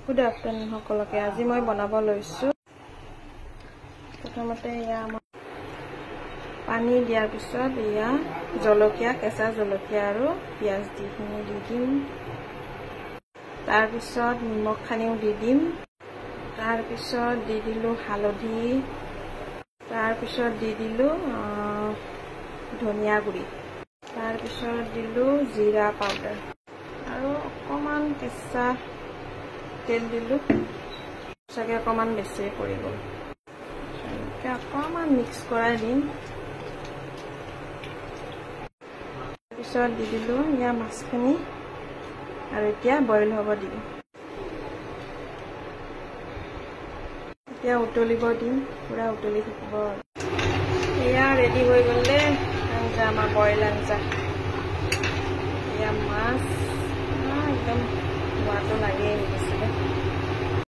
Good afternoon সকলোকে আজি মই বনাব লৈছো প্ৰথমতে ইয়া পানী দিয়াৰ পিছত ইয়া জলকীয়া কেঁচা জলকীয়া আৰু পিয়াজ দি দিম তাৰ পিছত নিমখ খানিও দি দিম তাৰ পিছত দি দিলো হালধি তাৰ পিছত দি দিলো ধনিয়া গুড়ি তাৰ পিছত দিলো জিৰা পাউডাৰ আৰু অকমান কেঁচা তেল দিলো সকে অকমান বেছি পৰি গল এতিয়া অকমান মিক্স কৰাই দিম পিছত দি দিলো ইয়া মাছখিনি আৰু এতিয়া বইল হ'ব দিম এতিয়া উতলিব দিম পুৰা উতলি থাকিব ইয়া ৰেডি হৈ গ'লে আঞ্জা আমাৰ বইল আঞ্জা ইয়া মাছ একদম সোৱাদটো লাগে